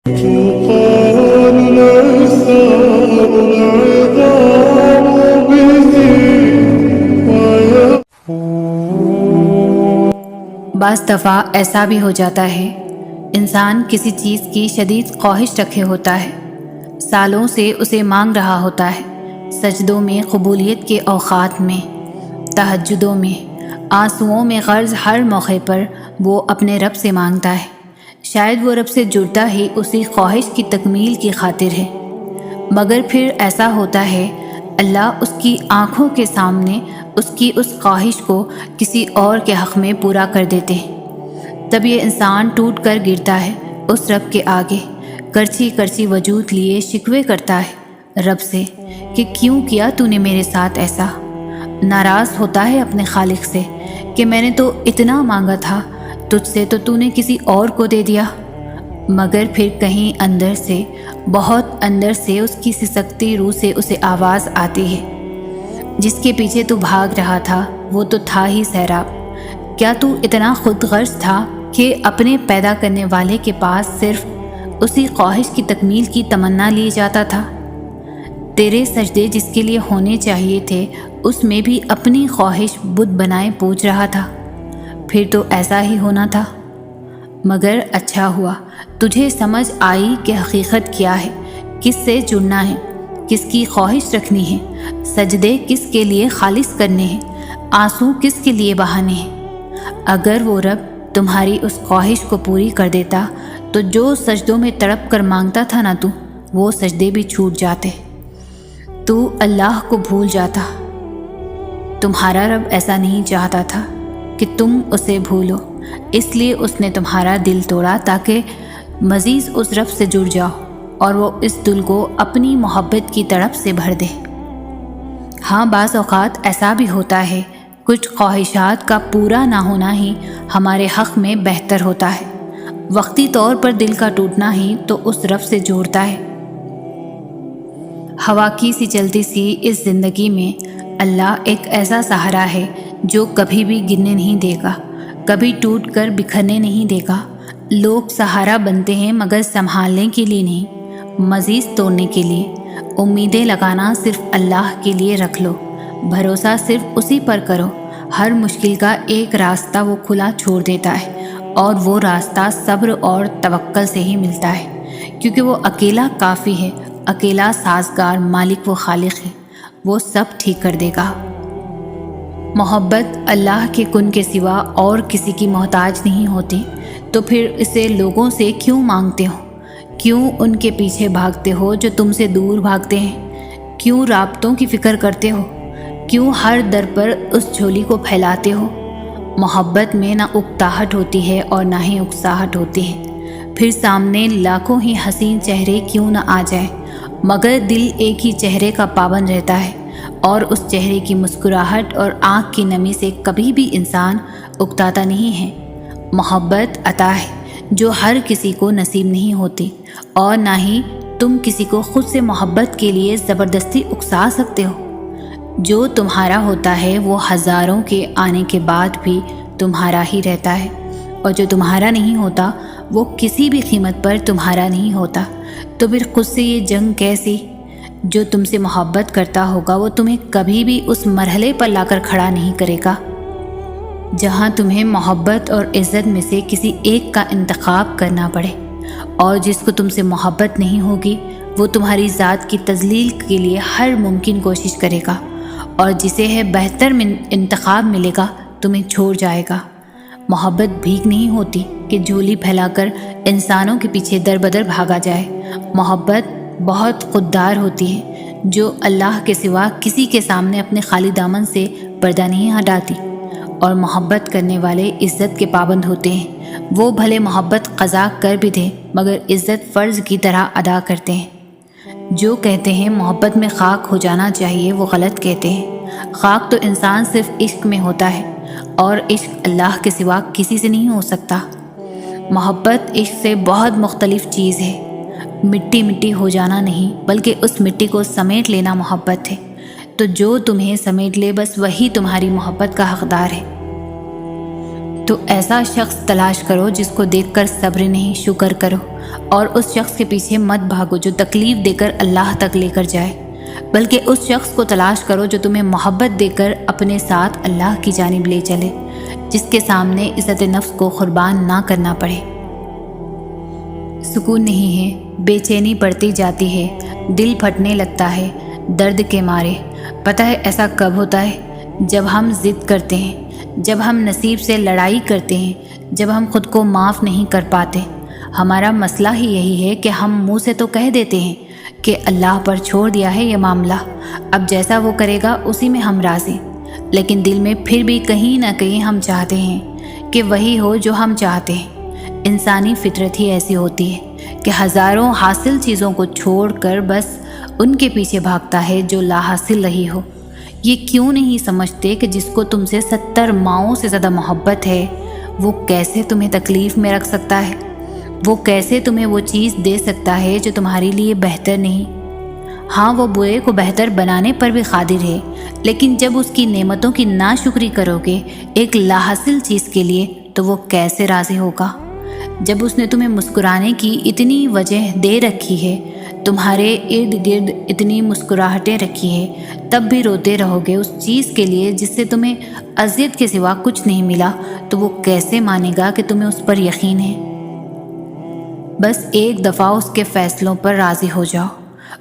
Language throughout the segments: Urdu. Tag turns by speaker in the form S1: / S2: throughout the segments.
S1: بعض دفعہ ایسا بھی ہو جاتا ہے، انسان کسی چیز کی شدید خواہش رکھے ہوتا ہے، سالوں سے اسے مانگ رہا ہوتا ہے، سجدوں میں، قبولیت کے اوقات میں، تہجدوں میں، آنسوؤں میں غرض ہر موقع پر وہ اپنے رب سے مانگتا ہے۔ شاید وہ رب سے جڑتا ہی اسی خواہش کی تکمیل کی خاطر ہے، مگر پھر ایسا ہوتا ہے اللہ اس کی آنکھوں کے سامنے اس کی اس خواہش کو کسی اور کے حق میں پورا کر دیتے ہیں۔ تب یہ انسان ٹوٹ کر گرتا ہے اس رب کے آگے، کرچی کرچی وجود لیے شکوے کرتا ہے رب سے کہ کیوں کیا تو نے میرے ساتھ ایسا۔ ناراض ہوتا ہے اپنے خالق سے کہ میں نے تو اتنا مانگا تھا تجھ سے، تو نے کسی اور کو دے دیا۔ مگر پھر کہیں اندر سے، بہت اندر سے اس کی سسکتی روح سے اسے آواز آتی ہے، جس کے پیچھے تو بھاگ رہا تھا وہ تو تھا ہی سیراب۔ کیا تو اتنا خود غرض تھا کہ اپنے پیدا کرنے والے کے پاس صرف اسی خواہش کی تکمیل کی تمنا لی جاتا تھا؟ تیرے سجدے جس کے لیے ہونے چاہیے تھے اس میں بھی اپنی خواہش بت بنائے پوج رہا تھا۔ پھر تو ایسا ہی ہونا تھا۔ مگر اچھا ہوا تجھے سمجھ آئی کہ حقیقت کیا ہے، کس سے جڑنا ہے، کس کی خواہش رکھنی ہے، سجدے کس کے لیے خالص کرنے ہیں، آنسو کس کے لیے بہانے ہیں۔ اگر وہ رب تمہاری اس خواہش کو پوری کر دیتا تو جو سجدوں میں تڑپ کر مانگتا تھا نا تو وہ سجدے بھی چھوٹ جاتے، تو اللہ کو بھول جاتا۔ تمہارا رب ایسا نہیں چاہتا تھا کہ تم اسے بھولو، اس لیے اس نے تمہارا دل توڑا تاکہ مزید اس رب سے جڑ جاؤ اور وہ اس دل کو اپنی محبت کی تڑپ سے بھر دے۔ ہاں، بعض اوقات ایسا بھی ہوتا ہے، کچھ خواہشات کا پورا نہ ہونا ہی ہمارے حق میں بہتر ہوتا ہے۔ وقتی طور پر دل کا ٹوٹنا ہی تو اس رب سے جوڑتا ہے۔ ہوا کی سی چلتی سی اس زندگی میں اللہ ایک ایسا سہارا ہے جو کبھی بھی گرنے نہیں دے گا، کبھی ٹوٹ کر بکھرنے نہیں دے گا۔ لوگ سہارا بنتے ہیں مگر سنبھالنے کے لیے نہیں، مزید توڑنے کے لیے۔ امیدیں لگانا صرف اللہ کے لیے رکھ لو، بھروسہ صرف اسی پر کرو۔ ہر مشکل کا ایک راستہ وہ کھلا چھوڑ دیتا ہے، اور وہ راستہ صبر اور توکل سے ہی ملتا ہے، کیونکہ وہ اکیلا کافی ہے، اکیلا سازگار مالک و خالق ہے، وہ سب ٹھیک کر دے گا۔ محبت اللہ کے کن کے سوا اور کسی کی محتاج نہیں ہوتی، تو پھر اسے لوگوں سے کیوں مانگتے ہو؟ کیوں ان کے پیچھے بھاگتے ہو جو تم سے دور بھاگتے ہیں؟ کیوں رابطوں کی فکر کرتے ہو؟ کیوں ہر در پر اس جھولی کو پھیلاتے ہو؟ محبت میں نہ اکتاہٹ ہوتی ہے اور نہ ہی اکساہٹ ہوتی ہے۔ پھر سامنے لاکھوں ہی حسین چہرے کیوں نہ آ جائیں، مگر دل ایک ہی چہرے کا پابند رہتا ہے، اور اس چہرے کی مسکراہٹ اور آنکھ کی نمی سے کبھی بھی انسان اکتاتا نہیں ہے۔ محبت عطا ہے جو ہر کسی کو نصیب نہیں ہوتی، اور نہ ہی تم کسی کو خود سے محبت کے لیے زبردستی اکسا سکتے ہو۔ جو تمہارا ہوتا ہے وہ ہزاروں کے آنے کے بعد بھی تمہارا ہی رہتا ہے، اور جو تمہارا نہیں ہوتا وہ کسی بھی قیمت پر تمہارا نہیں ہوتا۔ تو پھر خود سے یہ جنگ کیسی؟ جو تم سے محبت کرتا ہوگا وہ تمہیں کبھی بھی اس مرحلے پر لا کر کھڑا نہیں کرے گا جہاں تمہیں محبت اور عزت میں سے کسی ایک کا انتخاب کرنا پڑے، اور جس کو تم سے محبت نہیں ہوگی وہ تمہاری ذات کی تذلیل کے لیے ہر ممکن کوشش کرے گا، اور جسے ہے بہتر انتخاب ملے گا تمہیں چھوڑ جائے گا۔ محبت بھیک نہیں ہوتی کہ جھولی پھیلا کر انسانوں کے پیچھے در بدر بھاگا جائے۔ محبت بہت خوددار ہوتی ہے جو اللہ کے سوا کسی کے سامنے اپنے خالی دامن سے پردہ نہیں ہٹاتی، اور محبت کرنے والے عزت کے پابند ہوتے ہیں۔ وہ بھلے محبت قضا کر بھی دیں مگر عزت فرض کی طرح ادا کرتے ہیں۔ جو کہتے ہیں محبت میں خاک ہو جانا چاہیے وہ غلط کہتے ہیں۔ خاک تو انسان صرف عشق میں ہوتا ہے، اور عشق اللہ کے سوا کسی سے نہیں ہو سکتا۔ محبت عشق سے بہت مختلف چیز ہے۔ مٹی مٹی ہو جانا نہیں بلکہ اس مٹی کو سمیٹ لینا محبت ہے۔ تو جو تمہیں سمیٹ لے بس وہی تمہاری محبت کا حقدار ہے۔ تو ایسا شخص تلاش کرو جس کو دیکھ کر صبر نہیں شکر کرو، اور اس شخص کے پیچھے مت بھاگو جو تکلیف دے کر اللہ تک لے کر جائے، بلکہ اس شخص کو تلاش کرو جو تمہیں محبت دے کر اپنے ساتھ اللہ کی جانب لے چلے، جس کے سامنے عزت نفس کو قربان نہ کرنا پڑے۔ سکون نہیں ہے، بے چینی بڑھتی جاتی ہے، دل پھٹنے لگتا ہے درد کے مارے۔ پتہ ہے ایسا کب ہوتا ہے؟ جب ہم ضد کرتے ہیں، جب ہم نصیب سے لڑائی کرتے ہیں، جب ہم خود کو معاف نہیں کر پاتے۔ ہمارا مسئلہ ہی یہی ہے کہ ہم منہ سے تو کہہ دیتے ہیں کہ اللہ پر چھوڑ دیا ہے یہ معاملہ، اب جیسا وہ کرے گا اسی میں ہم راضی، لیکن دل میں پھر بھی کہیں نہ کہیں ہم چاہتے ہیں کہ وہی ہو جو ہم چاہتے ہیں۔ انسانی فطرت ہی ایسی ہوتی ہے کہ ہزاروں حاصل چیزوں کو چھوڑ کر بس ان کے پیچھے بھاگتا ہے جو لا حاصل رہی ہو۔ یہ کیوں نہیں سمجھتے کہ جس کو تم سے 70 ماؤں سے زیادہ محبت ہے وہ کیسے تمہیں تکلیف میں رکھ سکتا ہے؟ وہ کیسے تمہیں وہ چیز دے سکتا ہے جو تمہارے لیے بہتر نہیں؟ ہاں، وہ برے کو بہتر بنانے پر بھی قادر ہے، لیکن جب اس کی نعمتوں کی ناشکری کرو گے ایک لا حاصل چیز کے لیے تو وہ کیسے راضی ہوگا؟ جب اس نے تمہیں مسکرانے کی اتنی وجہ دے رکھی ہے، تمہارے ارد گرد اتنی مسکراہٹیں رکھی ہے، تب بھی روتے رہو گے اس چیز کے لیے جس سے تمہیں اذیت کے سوا کچھ نہیں ملا، تو وہ کیسے مانے گا کہ تمہیں اس پر یقین ہے؟ بس ایک دفعہ اس کے فیصلوں پر راضی ہو جاؤ۔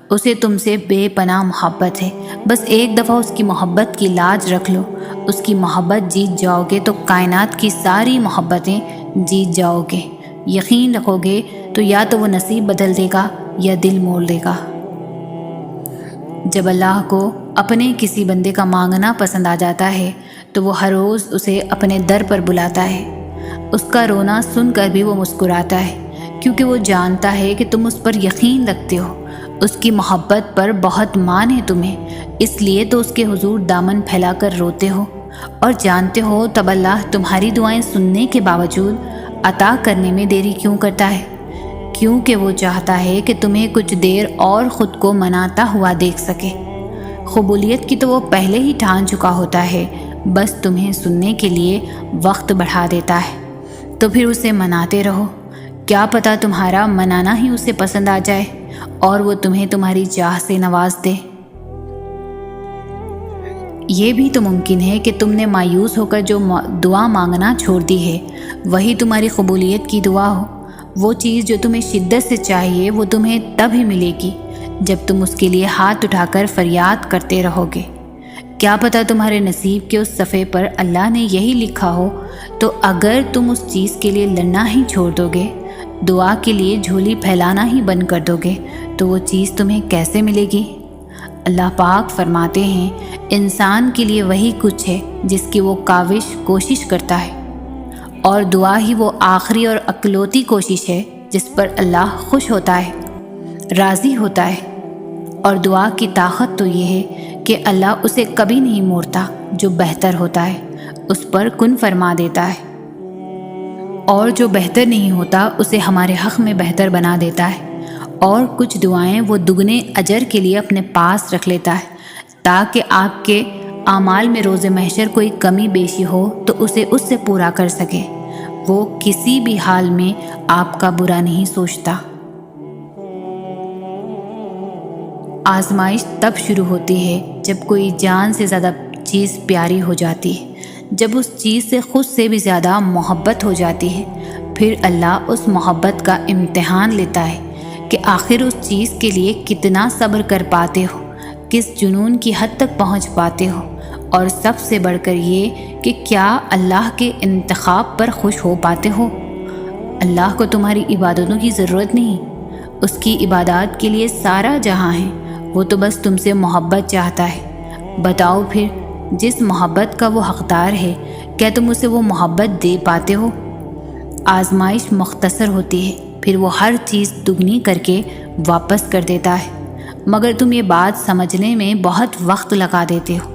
S1: اسے تم سے بے پناہ محبت ہے، بس ایک دفعہ اس کی محبت کی لاج رکھ لو۔ اس کی محبت جیت جاؤ گے تو کائنات کی ساری محبتیں جیت جاؤ گے۔ یقین رکھو گے تو یا تو وہ نصیب بدل دے گا یا دل موڑ لے گا۔ جب اللہ کو اپنے کسی بندے کا مانگنا پسند آ جاتا ہے تو وہ ہر روز اسے اپنے در پر بلاتا ہے۔ اس کا رونا سن کر بھی وہ مسکراتا ہے، کیونکہ وہ جانتا ہے کہ تم اس پر یقین رکھتے ہو، اس کی محبت پر بہت مان ہے تمہیں، اس لیے تو اس کے حضور دامن پھیلا کر روتے ہو، اور جانتے ہو تب اللہ تمہاری دعائیں سننے کے باوجود عطا کرنے میں دیری کیوں کرتا ہے؟ کیونکہ وہ چاہتا ہے کہ تمہیں کچھ دیر اور خود کو مناتا ہوا دیکھ سکے۔ قبولیت کی تو وہ پہلے ہی ٹھان چکا ہوتا ہے، بس تمہیں سننے کے لیے وقت بڑھا دیتا ہے۔ تو پھر اسے مناتے رہو، کیا پتہ تمہارا منانا ہی اسے پسند آ جائے اور وہ تمہیں تمہاری چاہ سے نواز دے۔ یہ بھی تو ممکن ہے کہ تم نے مایوس ہو کر جو دعا مانگنا چھوڑ دی ہے وہی تمہاری قبولیت کی دعا ہو۔ وہ چیز جو تمہیں شدت سے چاہیے وہ تمہیں تب ہی ملے گی جب تم اس کے لیے ہاتھ اٹھا کر فریاد کرتے رہو گے۔ کیا پتہ تمہارے نصیب کے اس صفحے پر اللہ نے یہی لکھا ہو، تو اگر تم اس چیز کے لیے لڑنا ہی چھوڑ دو گے، دعا کے لیے جھولی پھیلانا ہی بند کر دو گے، تو وہ چیز تمہیں کیسے ملے گی؟ اللہ پاک فرماتے ہیں، انسان کے لیے وہی کچھ ہے جس کی وہ کوشش کرتا ہے، اور دعا ہی وہ آخری اور اکلوتی کوشش ہے جس پر اللہ خوش ہوتا ہے، راضی ہوتا ہے۔ اور دعا کی طاقت تو یہ ہے کہ اللہ اسے کبھی نہیں موڑتا، جو بہتر ہوتا ہے اس پر کن فرما دیتا ہے، اور جو بہتر نہیں ہوتا اسے ہمارے حق میں بہتر بنا دیتا ہے، اور کچھ دعائیں وہ دگنے اجر کے لیے اپنے پاس رکھ لیتا ہے تاکہ آپ کے اعمال میں روز محشر کوئی کمی بیشی ہو تو اسے اس سے پورا کر سکے۔ وہ کسی بھی حال میں آپ کا برا نہیں سوچتا۔ آزمائش تب شروع ہوتی ہے جب کوئی جان سے زیادہ چیز پیاری ہو جاتی ہے، جب اس چیز سے خود سے بھی زیادہ محبت ہو جاتی ہے۔ پھر اللہ اس محبت کا امتحان لیتا ہے کہ آخر اس چیز کے لیے کتنا صبر کر پاتے ہو، کس جنون کی حد تک پہنچ پاتے ہو، اور سب سے بڑھ کر یہ کہ کیا اللہ کے انتخاب پر خوش ہو پاتے ہو۔ اللہ کو تمہاری عبادتوں کی ضرورت نہیں، اس کی عبادات کے لیے سارا جہاں ہے، وہ تو بس تم سے محبت چاہتا ہے۔ بتاؤ پھر، جس محبت کا وہ حقدار ہے، کیا تم اسے وہ محبت دے پاتے ہو؟ آزمائش مختصر ہوتی ہے، پھر وہ ہر چیز دگنی کر کے واپس کر دیتا ہے، مگر تم یہ بات سمجھنے میں بہت وقت لگا دیتے ہو،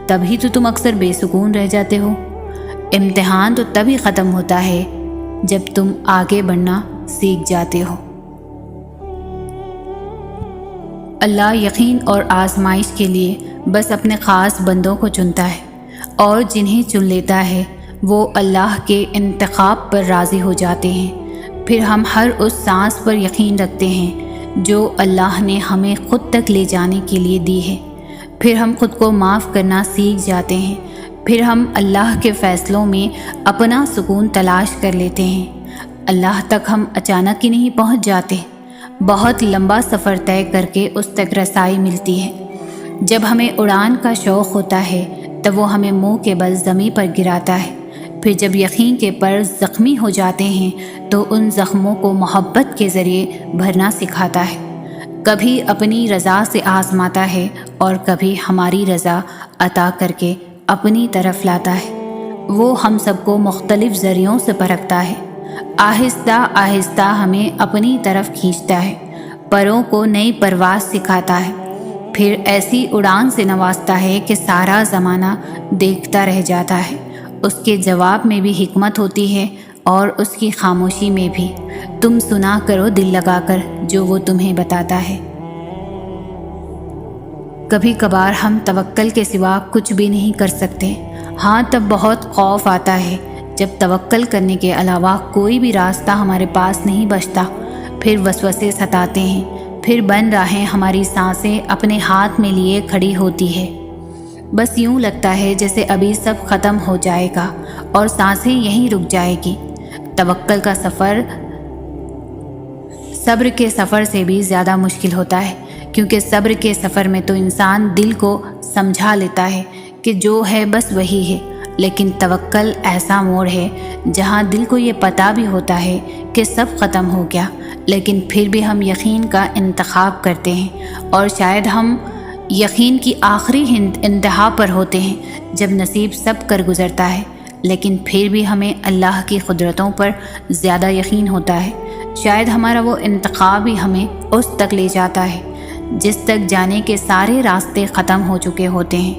S1: تبھی تو تم اکثر بے سکون رہ جاتے ہو۔ امتحان تو تبھی ختم ہوتا ہے جب تم آگے بڑھنا سیکھ جاتے ہو۔ اللہ یقین اور آزمائش کے لیے بس اپنے خاص بندوں کو چنتا ہے، اور جنہیں چن لیتا ہے وہ اللہ کے انتخاب پر راضی ہو جاتے ہیں۔ پھر ہم ہر اس سانس پر یقین رکھتے ہیں جو اللہ نے ہمیں خود تک لے جانے کے لیے دی ہے۔ پھر ہم خود کو معاف کرنا سیکھ جاتے ہیں۔ پھر ہم اللہ کے فیصلوں میں اپنا سکون تلاش کر لیتے ہیں۔ اللہ تک ہم اچانک ہی نہیں پہنچ جاتے، بہت لمبا سفر طے کر کے اس تک رسائی ملتی ہے۔ جب ہمیں اڑان کا شوق ہوتا ہے تب وہ ہمیں منہ کے بل زمیں پر گراتا ہے۔ پھر جب یقین کے پر زخمی ہو جاتے ہیں تو ان زخموں کو محبت کے ذریعے بھرنا سکھاتا ہے۔ کبھی اپنی رضا سے آزماتا ہے اور کبھی ہماری رضا عطا کر کے اپنی طرف لاتا ہے۔ وہ ہم سب کو مختلف ذریعوں سے پرکھتا ہے، آہستہ آہستہ ہمیں اپنی طرف کھینچتا ہے، پروں کو نئی پرواز سکھاتا ہے، پھر ایسی اڑان سے نوازتا ہے کہ سارا زمانہ دیکھتا رہ جاتا ہے۔ اس کے جواب میں بھی حکمت ہوتی ہے اور اس کی خاموشی میں بھی۔ تم سنا کرو دل لگا کر جو وہ تمہیں بتاتا ہے۔ کبھی کبھار ہم توکل کے سوا کچھ بھی نہیں کر سکتے، ہاں تب بہت خوف آتا ہے جب توکل کرنے کے علاوہ کوئی بھی راستہ ہمارے پاس نہیں بچتا۔ پھر وسوسے ستاتے ہیں، پھر بن راہیں ہماری سانسیں اپنے ہاتھ میں لیے کھڑی ہوتی ہے۔ بس یوں لگتا ہے جیسے ابھی سب ختم ہو جائے گا اور سانسیں یہیں رک جائے گی۔ توکل کا سفر صبر کے سفر سے بھی زیادہ مشکل ہوتا ہے، کیونکہ صبر کے سفر میں تو انسان دل کو سمجھا لیتا ہے کہ جو ہے بس وہی ہے، لیکن توکل ایسا موڑ ہے جہاں دل کو یہ پتہ بھی ہوتا ہے کہ سب ختم ہو گیا، لیکن پھر بھی ہم یقین کا انتخاب کرتے ہیں، اور شاید ہم یقین کی آخری انتہا پر ہوتے ہیں جب نصیب سب کر گزرتا ہے، لیکن پھر بھی ہمیں اللہ کی قدرتوں پر زیادہ یقین ہوتا ہے۔ شاید ہمارا وہ انتخاب ہی ہمیں اس تک لے جاتا ہے جس تک جانے کے سارے راستے ختم ہو چکے ہوتے ہیں۔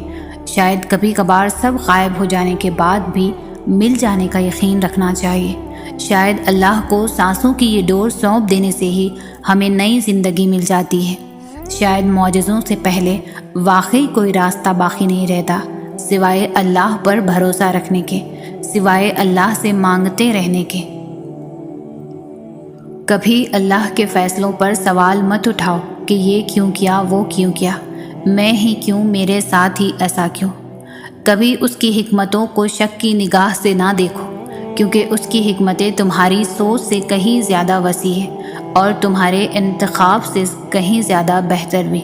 S1: شاید کبھی کبھار سب غائب ہو جانے کے بعد بھی مل جانے کا یقین رکھنا چاہیے۔ شاید اللہ کو سانسوں کی یہ ڈور سونپ دینے سے ہی ہمیں نئی زندگی مل جاتی ہے۔ شاید معجزوں سے پہلے واقعی کوئی راستہ باقی نہیں رہتا سوائے اللہ پر بھروسہ رکھنے کے، سوائے اللہ سے مانگتے رہنے کے۔ کبھی اللہ کے فیصلوں پر سوال مت اٹھاؤ کہ یہ کیوں کیا، وہ کیوں کیا، میں ہی کیوں، میرے ساتھ ہی ایسا کیوں۔ کبھی اس کی حکمتوں کو شک کی نگاہ سے نہ دیکھو، کیونکہ اس کی حکمتیں تمہاری سوچ سے کہیں زیادہ وسیع ہیں اور تمہارے انتخاب سے کہیں زیادہ بہتر بھی۔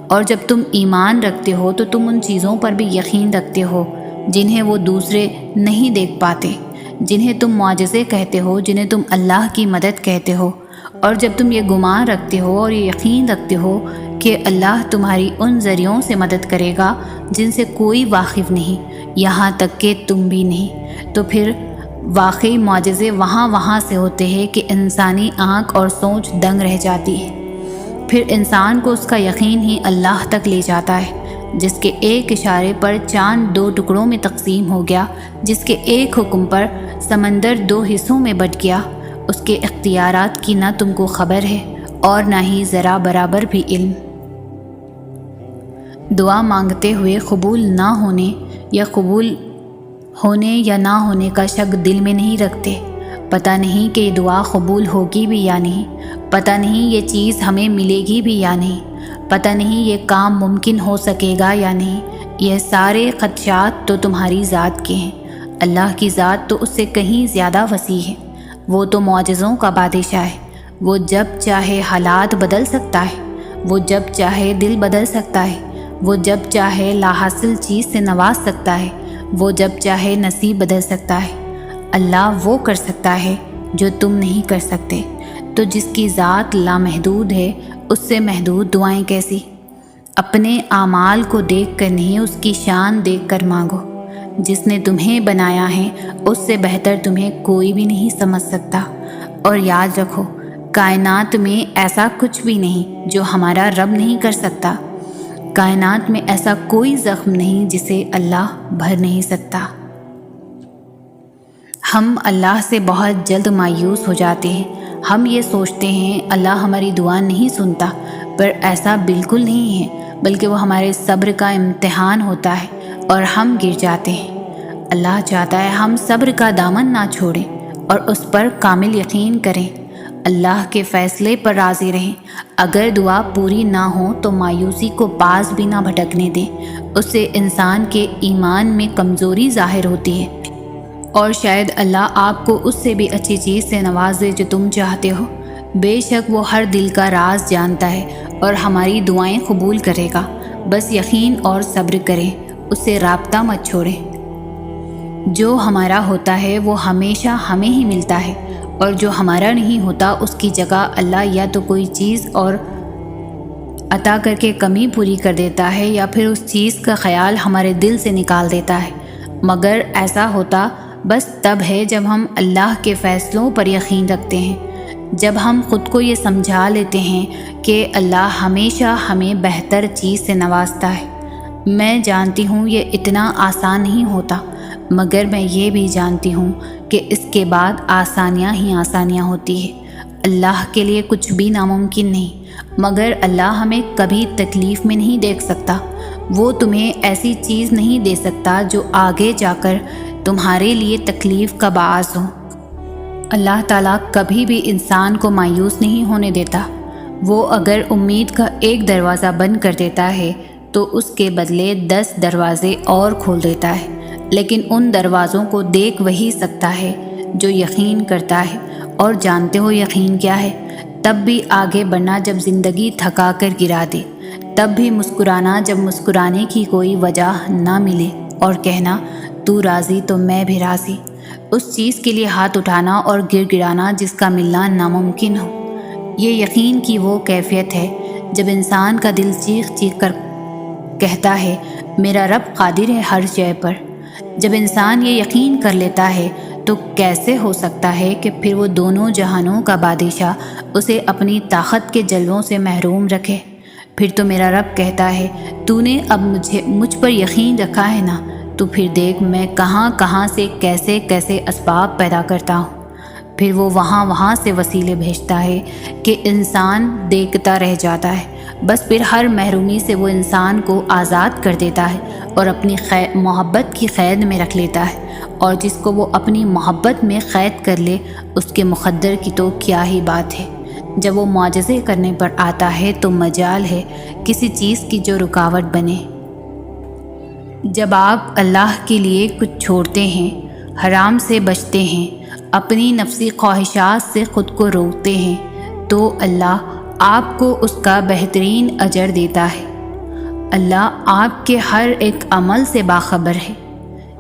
S1: اور جب تم ایمان رکھتے ہو تو تم ان چیزوں پر بھی یقین رکھتے ہو جنہیں وہ دوسرے نہیں دیکھ پاتے، جنہیں تم معجزے کہتے ہو، جنہیں تم اللہ کی مدد کہتے ہو۔ اور جب تم یہ گمان رکھتے ہو اور یہ یقین رکھتے ہو کہ اللہ تمہاری ان ذریعوں سے مدد کرے گا جن سے کوئی واقف نہیں، یہاں تک کہ تم بھی نہیں، تو پھر واقعی معجزے وہاں سے ہوتے ہیں کہ انسانی آنکھ اور سوچ دنگ رہ جاتی ہے۔ پھر انسان کو اس کا یقین ہی اللہ تک لے جاتا ہے، جس کے ایک اشارے پر چاند 2 ٹکڑوں میں تقسیم ہو گیا، جس کے ایک حکم پر سمندر 2 حصوں میں بٹ گیا۔ اس کے اختیارات کی نہ تم کو خبر ہے اور نہ ہی ذرا برابر بھی علم۔ دعا مانگتے ہوئے قبول نہ ہونے یا قبول ہونے یا نہ ہونے کا شک دل میں نہیں رکھتے۔ پتہ نہیں کہ یہ دعا قبول ہوگی بھی یا نہیں، پتہ نہیں یہ چیز ہمیں ملے گی بھی یا نہیں، پتہ نہیں یہ کام ممکن ہو سکے گا یا نہیں۔ یہ سارے خدشات تو تمہاری ذات کے ہیں، اللہ کی ذات تو اس سے کہیں زیادہ وسیع ہے۔ وہ تو معجزوں کا بادشاہ ہے، وہ جب چاہے حالات بدل سکتا ہے، وہ جب چاہے دل بدل سکتا ہے، وہ جب چاہے لاحاصل چیز سے نواز سکتا ہے، وہ جب چاہے نصیب بدل سکتا ہے۔ اللہ وہ کر سکتا ہے جو تم نہیں کر سکتے، تو جس کی ذات لامحدود ہے اس سے محدود دعائیں کیسی؟ اپنے اعمال کو دیکھ کر نہیں، اس کی شان دیکھ کر مانگو۔ جس نے تمہیں بنایا ہے اس سے بہتر تمہیں کوئی بھی نہیں سمجھ سکتا۔ اور یاد رکھو، کائنات میں ایسا کچھ بھی نہیں جو ہمارا رب نہیں کر سکتا۔ کائنات میں ایسا کوئی زخم نہیں جسے اللہ بھر نہیں سکتا۔ ہم اللہ سے بہت جلد مایوس ہو جاتے ہیں۔ ہم یہ سوچتے ہیں اللہ ہماری دعا نہیں سنتا، پر ایسا بالکل نہیں ہے، بلکہ وہ ہمارے صبر کا امتحان ہوتا ہے اور ہم گر جاتے ہیں۔ اللہ چاہتا ہے ہم صبر کا دامن نہ چھوڑیں اور اس پر کامل یقین کریں، اللہ کے فیصلے پر راضی رہیں۔ اگر دعا پوری نہ ہو تو مایوسی کو باز بھی نہ بھٹکنے دیں، اس سے انسان کے ایمان میں کمزوری ظاہر ہوتی ہے، اور شاید اللہ آپ کو اس سے بھی اچھی چیز سے نوازے جو تم چاہتے ہو۔ بے شک وہ ہر دل کا راز جانتا ہے اور ہماری دعائیں قبول کرے گا۔ بس یقین اور صبر کریں، اس سے رابطہ مت چھوڑیں۔ جو ہمارا ہوتا ہے وہ ہمیشہ ہمیں ہی ملتا ہے، اور جو ہمارا نہیں ہوتا اس کی جگہ اللہ یا تو کوئی چیز اور عطا کر کے کمی پوری کر دیتا ہے، یا پھر اس چیز کا خیال ہمارے دل سے نکال دیتا ہے۔ مگر ایسا ہوتا بس تب ہے جب ہم اللہ کے فیصلوں پر یقین رکھتے ہیں، جب ہم خود کو یہ سمجھا لیتے ہیں کہ اللہ ہمیشہ ہمیں بہتر چیز سے نوازتا ہے۔ میں جانتی ہوں یہ اتنا آسان نہیں ہوتا، مگر میں یہ بھی جانتی ہوں کہ اس کے بعد آسانیاں ہی آسانیاں ہوتی ہیں۔ اللہ کے لیے کچھ بھی ناممکن نہیں، مگر اللہ ہمیں کبھی تکلیف میں نہیں دیکھ سکتا۔ وہ تمہیں ایسی چیز نہیں دے سکتا جو آگے جا کر تمہارے لیے تکلیف کا باعث ہو۔ اللہ تعالیٰ کبھی بھی انسان کو مایوس نہیں ہونے دیتا۔ وہ اگر امید کا ایک دروازہ بند کر دیتا ہے تو اس کے بدلے 10 دروازے اور کھول دیتا ہے، لیکن ان دروازوں کو دیکھ وہی سکتا ہے جو یقین کرتا ہے۔ اور جانتے ہو یقین کیا ہے؟ تب بھی آگے بڑھنا جب زندگی تھکا کر گرا دے، تب بھی مسکرانا جب مسکرانے کی کوئی وجہ نہ ملے، اور کہنا تو راضی تو میں بھی راضی۔ اس چیز کے لیے ہاتھ اٹھانا اور گر گرانا جس کا ملنا ناممکن ہو۔ یہ یقین کی وہ کیفیت ہے جب انسان کا دل چیخ چیخ کر کہتا ہے میرا رب قادر ہے ہر شے پر۔ جب انسان یہ یقین کر لیتا ہے تو کیسے ہو سکتا ہے کہ پھر وہ دونوں جہانوں کا بادشاہ اسے اپنی طاقت کے جلووں سے محروم رکھے؟ پھر تو میرا رب کہتا ہے تو نے اب مجھ پر یقین رکھا ہے نا، تو پھر دیکھ میں کہاں کہاں سے کیسے کیسے اسباب پیدا کرتا ہوں۔ پھر وہ وہاں سے وسیلے بھیجتا ہے کہ انسان دیکھتا رہ جاتا ہے۔ بس پھر ہر محرومی سے وہ انسان کو آزاد کر دیتا ہے اور اپنی محبت کی قید میں رکھ لیتا ہے، اور جس کو وہ اپنی محبت میں قید کر لے اس کے مقدر کی تو کیا ہی بات ہے۔ جب وہ معجزے کرنے پر آتا ہے تو مجال ہے کسی چیز کی جو رکاوٹ بنے۔ جب آپ اللہ کے لیے کچھ چھوڑتے ہیں، حرام سے بچتے ہیں، اپنی نفسی خواہشات سے خود کو روکتے ہیں، تو اللہ آپ کو اس کا بہترین اجر دیتا ہے۔ اللہ آپ کے ہر ایک عمل سے باخبر ہے۔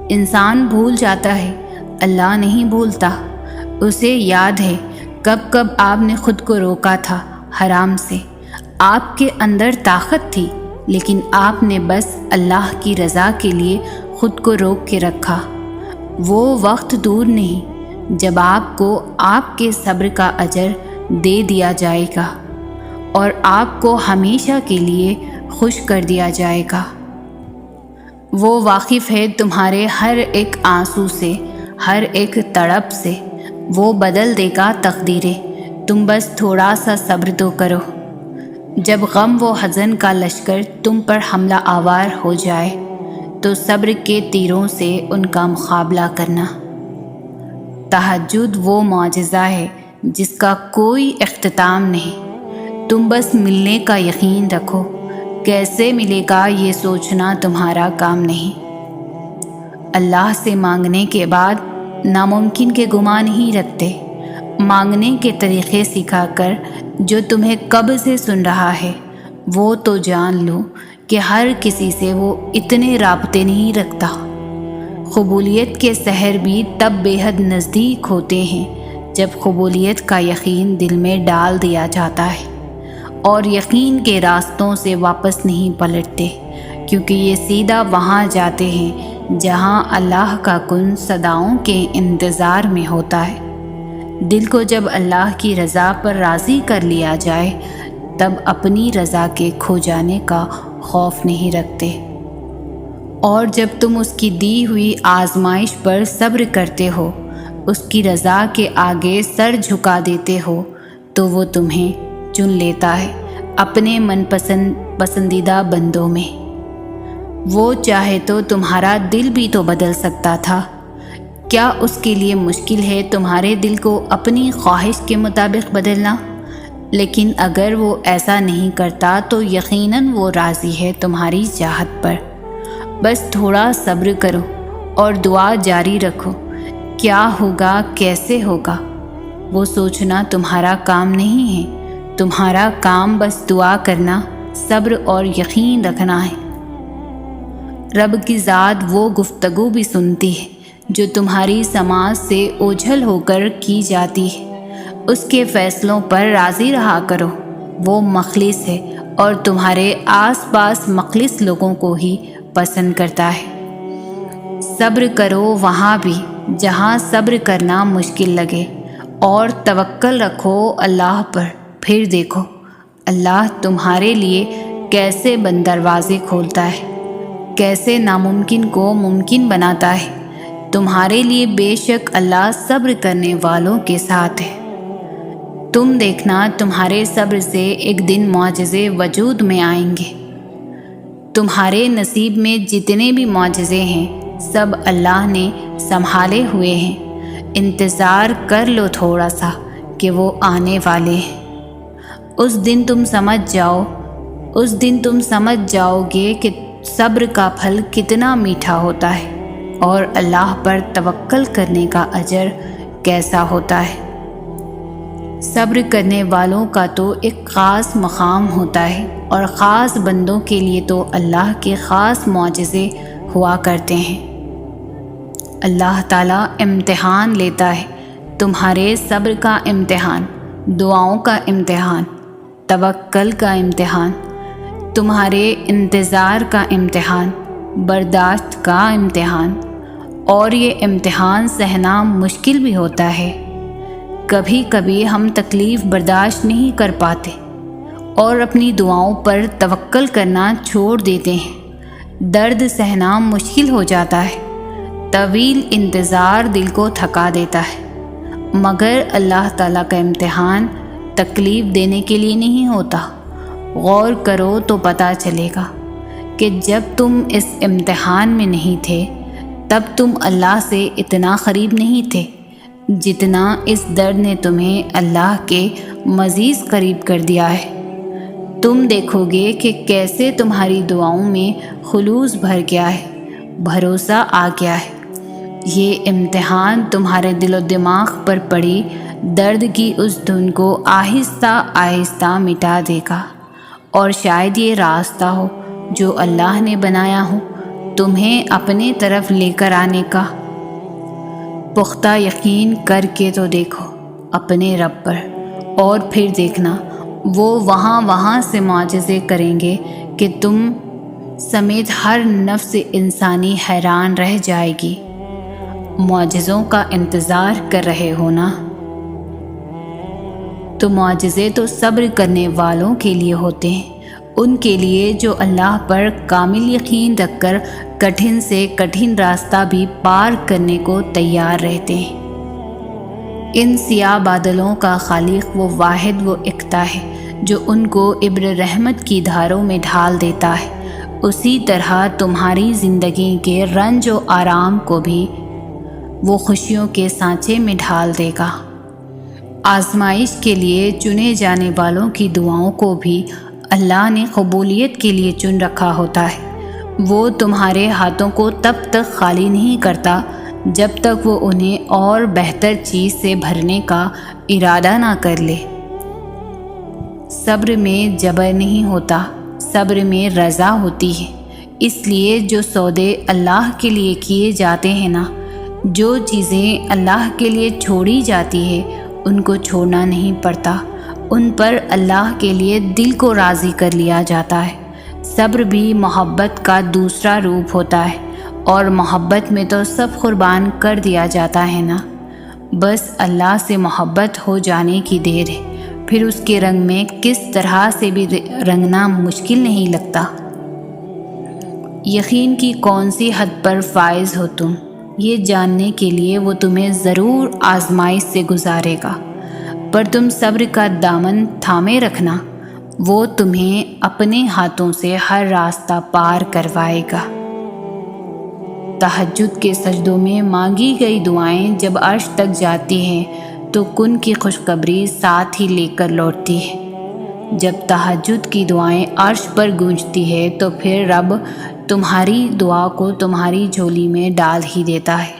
S1: انسان بھول جاتا ہے، اللہ نہیں بھولتا۔ اسے یاد ہے کب کب آپ نے خود کو روکا تھا حرام سے۔ آپ کے اندر طاقت تھی، لیکن آپ نے بس اللہ کی رضا کے لیے خود کو روک کے رکھا۔ وہ وقت دور نہیں جب آپ کو آپ کے صبر کا اجر دے دیا جائے گا اور آپ کو ہمیشہ کے لیے خوش کر دیا جائے گا۔ وہ واقف ہے تمہارے ہر ایک آنسو سے، ہر ایک تڑپ سے۔ وہ بدل دے گا تقدیریں، تم بس تھوڑا سا صبر تو کرو۔ جب غم و حزن کا لشکر تم پر حملہ آور ہو جائے تو صبر کے تیروں سے ان کا مقابلہ کرنا۔ تہجد وہ معجزہ ہے جس کا کوئی اختتام نہیں۔ تم بس ملنے کا یقین رکھو، کیسے ملے گا یہ سوچنا تمہارا کام نہیں۔ اللہ سے مانگنے کے بعد ناممکن کے گمان نہیں رکھتے۔ مانگنے کے طریقے سکھا کر جو تمہیں کب سے سن رہا ہے وہ تو جان لو کہ ہر کسی سے وہ اتنے رابطے نہیں رکھتا۔ قبولیت کے سحر بھی تب بے حد نزدیک ہوتے ہیں جب قبولیت کا یقین دل میں ڈال دیا جاتا ہے، اور یقین کے راستوں سے واپس نہیں پلٹتے، کیونکہ یہ سیدھا وہاں جاتے ہیں جہاں اللہ کا کن صداؤں کے انتظار میں ہوتا ہے۔ دل کو جب اللہ کی رضا پر راضی کر لیا جائے تب اپنی رضا کے کھو جانے کا خوف نہیں رکھتے، اور جب تم اس کی دی ہوئی آزمائش پر صبر کرتے ہو، اس کی رضا کے آگے سر جھکا دیتے ہو، تو وہ تمہیں چن لیتا ہے اپنے پسندیدہ بندوں میں۔ وہ چاہے تو تمہارا دل بھی تو بدل سکتا تھا۔ کیا اس کے لیے مشکل ہے تمہارے دل کو اپنی خواہش کے مطابق بدلنا؟ لیکن اگر وہ ایسا نہیں کرتا تو یقیناً وہ راضی ہے تمہاری چاہت پر۔ بس تھوڑا صبر کرو اور دعا جاری رکھو۔ کیا ہوگا، کیسے ہوگا، وہ سوچنا تمہارا کام نہیں ہے۔ تمہارا کام بس دعا کرنا، صبر اور یقین رکھنا ہے۔ رب کی ذات وہ گفتگو بھی سنتی ہے جو تمہاری سماعت سے اوجھل ہو کر کی جاتی ہے۔ اس کے فیصلوں پر راضی رہا کرو۔ وہ مخلص ہے اور تمہارے آس پاس مخلص لوگوں کو ہی پسند کرتا ہے۔ صبر کرو وہاں بھی جہاں صبر کرنا مشکل لگے، اور توکل رکھو اللہ پر۔ پھر دیکھو اللہ تمہارے لیے کیسے بند دروازے کھولتا ہے، کیسے ناممکن کو ممکن بناتا ہے۔ تمہارے لیے بے شک اللہ صبر کرنے والوں کے ساتھ ہے۔ تم دیکھنا تمہارے صبر سے ایک دن معجزے وجود میں آئیں گے۔ تمہارے نصیب میں جتنے بھی معجزے ہیں سب اللہ نے سنبھالے ہوئے ہیں۔ انتظار کر لو تھوڑا سا کہ وہ آنے والے ہیں۔ اس دن تم سمجھ جاؤ گے کہ صبر کا پھل کتنا میٹھا ہوتا ہے اور اللہ پر توکل کرنے کا اجر کیسا ہوتا ہے۔ صبر کرنے والوں کا تو ایک خاص مقام ہوتا ہے، اور خاص بندوں کے لیے تو اللہ کے خاص معجزے ہوا کرتے ہیں۔ اللہ تعالیٰ امتحان لیتا ہے، تمہارے صبر کا امتحان، دعاؤں کا امتحان، توکل کا امتحان، تمہارے انتظار کا امتحان، برداشت کا امتحان۔ اور یہ امتحان سہنا مشکل بھی ہوتا ہے۔ کبھی کبھی ہم تکلیف برداشت نہیں کر پاتے اور اپنی دعاؤں پر توکل کرنا چھوڑ دیتے ہیں۔ درد سہنا مشکل ہو جاتا ہے، طویل انتظار دل کو تھکا دیتا ہے، مگر اللہ تعالیٰ کا امتحان تکلیف دینے کے لیے نہیں ہوتا۔ غور کرو تو پتہ چلے گا کہ جب تم اس امتحان میں نہیں تھے تب تم اللہ سے اتنا قریب نہیں تھے جتنا اس درد نے تمہیں اللہ کے مزید قریب کر دیا ہے۔ تم دیکھو گے کہ کیسے تمہاری دعاؤں میں خلوص بھر گیا ہے، بھروسہ آ گیا ہے۔ یہ امتحان تمہارے دل و دماغ پر پڑی درد کی اس دھن کو آہستہ آہستہ مٹا دے گا، اور شاید یہ راستہ ہو جو اللہ نے بنایا ہو تمہیں اپنے طرف لے کر آنے کا۔ پختہ یقین کر کے تو دیکھو اپنے رب پر، اور پھر دیکھنا وہ وہاں سے معجزے کریں گے کہ تم سمیت ہر نفس انسانی حیران رہ جائے گی۔ معجزوں کا انتظار کر رہے ہو نا؟ تو معجزے تو صبر کرنے والوں کے لیے ہوتے ہیں، ان کے لیے جو اللہ پر کامل یقین رکھ کر کٹھن سے کٹھن راستہ بھی پار کرنے کو تیار رہتے ہیں۔ ان سیاہ بادلوں کا خالق وہ واحد و یکتا ہے جو ان کو ابر رحمت کی دھاروں میں ڈھال دیتا ہے۔ اسی طرح تمہاری زندگی کے رنج و آرام کو بھی وہ خوشیوں کے سانچے میں ڈھال دے گا۔ آزمائش کے لیے چنے جانے والوں کی دعاؤں کو بھی اللہ نے قبولیت کے لیے چن رکھا ہوتا ہے۔ وہ تمہارے ہاتھوں کو تب تک خالی نہیں کرتا جب تک وہ انہیں اور بہتر چیز سے بھرنے کا ارادہ نہ کر لے۔ صبر میں جبر نہیں ہوتا، صبر میں رضا ہوتی ہے۔ اس لیے جو سودے اللہ کے لیے کیے جاتے ہیں نا، جو چیزیں اللہ کے لیے چھوڑی جاتی ہے ان کو چھوڑنا نہیں پڑتا، ان پر اللہ کے لیے دل کو راضی کر لیا جاتا ہے۔ صبر بھی محبت کا دوسرا روپ ہوتا ہے، اور محبت میں تو سب قربان کر دیا جاتا ہے نا۔ بس اللہ سے محبت ہو جانے کی دیر ہے، پھر اس کے رنگ میں کس طرح سے بھی رنگنا مشکل نہیں لگتا۔ یقین کی کون سی حد پر فائز ہو تم، یہ جاننے کے لیے وہ تمہیں ضرور آزمائش سے گزارے گا، پر تم صبر کا دامن تھامے رکھنا۔ وہ تمہیں اپنے ہاتھوں سے ہر راستہ پار کروائے گا۔ تہجد کے سجدوں میں مانگی گئی دعائیں جب عرش تک جاتی ہیں تو کن کی خوشخبری ساتھ ہی لے کر لوٹتی ہے۔ جب تہجد کی دعائیں عرش پر گونجتی ہے تو پھر رب تمہاری دعا کو تمہاری جھولی میں ڈال ہی دیتا ہے۔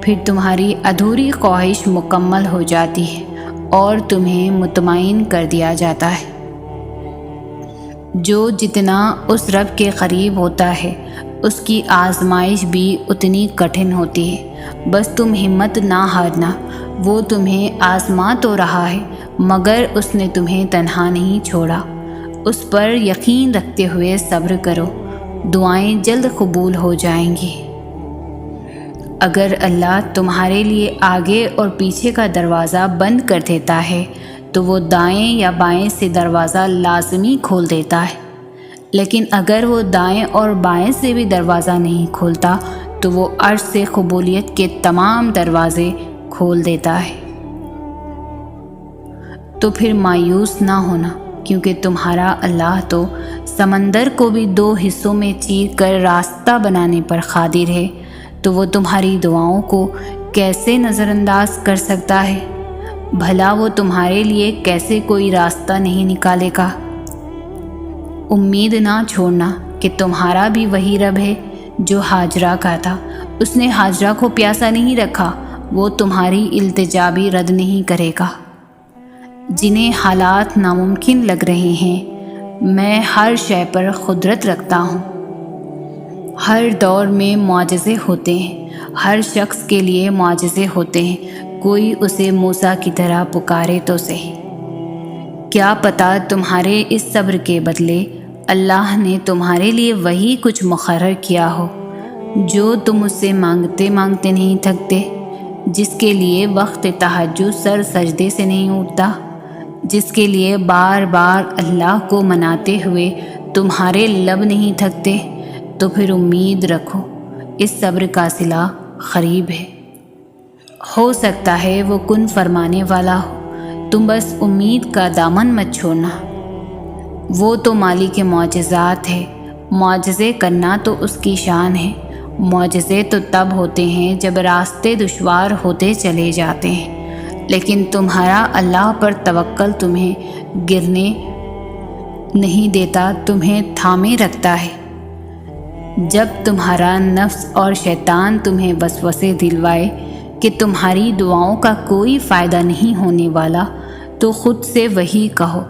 S1: پھر تمہاری ادھوری خواہش مکمل ہو جاتی ہے اور تمہیں مطمئن کر دیا جاتا ہے۔ جو جتنا اس رب کے قریب ہوتا ہے اس کی آزمائش بھی اتنی کٹھن ہوتی ہے۔ بس تم ہمت نہ ہارنا، وہ تمہیں آزما تو رہا ہے مگر اس نے تمہیں تنہا نہیں چھوڑا۔ اس پر یقین رکھتے ہوئے صبر کرو، دعائیں جلد قبول ہو جائیں گی۔ اگر اللہ تمہارے لیے آگے اور پیچھے کا دروازہ بند کر دیتا ہے تو وہ دائیں یا بائیں سے دروازہ لازمی کھول دیتا ہے، لیکن اگر وہ دائیں اور بائیں سے بھی دروازہ نہیں کھولتا تو وہ عرش سے قبولیت کے تمام دروازے کھول دیتا ہے۔ تو پھر مایوس نہ ہونا، کیونکہ تمہارا اللہ تو سمندر کو بھی 2 حصوں میں چیر کر راستہ بنانے پر قادر ہے، تو وہ تمہاری دعاؤں کو کیسے نظر انداز کر سکتا ہے؟ بھلا وہ تمہارے لیے کیسے کوئی راستہ نہیں نکالے گا؟ امید نہ چھوڑنا کہ تمہارا بھی وہی رب ہے جو ہاجرہ کا تھا۔ اس نے ہاجرہ کو پیاسا نہیں رکھا، وہ تمہاری التجا بھی رد نہیں کرے گا۔ جنہیں حالات ناممکن لگ رہے ہیں، میں ہر شے پر قدرت رکھتا ہوں۔ ہر دور میں معجزے ہوتے ہیں، ہر شخص کے لیے معجزے ہوتے ہیں۔ کوئی اسے موسیٰ کی طرح پکارے تو صحیح۔ کیا پتہ تمہارے اس صبر کے بدلے اللہ نے تمہارے لیے وہی کچھ مقرر کیا ہو جو تم اس سے مانگتے مانگتے نہیں تھکتے، جس کے لیے وقت تہجد سر سجدے سے نہیں اٹھتا، جس کے لیے بار بار اللہ کو مناتے ہوئے تمہارے لب نہیں تھکتے۔ تو پھر امید رکھو، اس صبر کا صلہ قریب ہے۔ ہو سکتا ہے وہ کن فرمانے والا ہو، تم بس امید کا دامن مت چھوڑنا۔ وہ تو مالک معجزات ہے، معجزے کرنا تو اس کی شان ہے۔ معجزے تو تب ہوتے ہیں جب راستے دشوار ہوتے چلے جاتے ہیں، لیکن تمہارا اللہ پر توکل تمہیں گرنے نہیں دیتا، تمہیں تھامے رکھتا ہے۔ جب تمہارا نفس اور شیطان تمہیں وسوسے دلوائے کہ تمہاری دعاؤں کا کوئی فائدہ نہیں ہونے والا، تو خود سے وہی کہو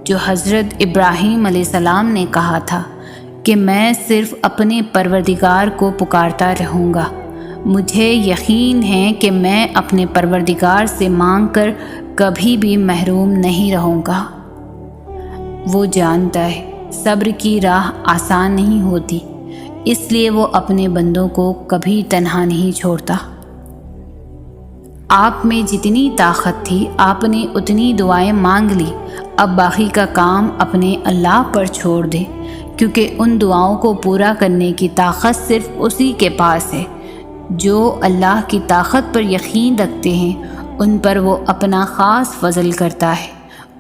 S1: جو حضرت ابراہیم علیہ السلام نے کہا تھا کہ میں صرف اپنے پروردگار کو پکارتا رہوں گا۔ مجھے یقین ہے کہ میں اپنے پروردگار سے مانگ کر کبھی بھی محروم نہیں رہوں گا۔ وہ جانتا ہے صبر کی راہ آسان نہیں ہوتی، اس لیے وہ اپنے بندوں کو کبھی تنہا نہیں چھوڑتا۔ آپ میں جتنی طاقت تھی آپ نے اتنی دعائیں مانگ لی، اب باقی کا کام اپنے اللہ پر چھوڑ دیں، کیونکہ ان دعاؤں کو پورا کرنے کی طاقت صرف اسی کے پاس ہے۔ جو اللہ کی طاقت پر یقین رکھتے ہیں ان پر وہ اپنا خاص فضل کرتا ہے،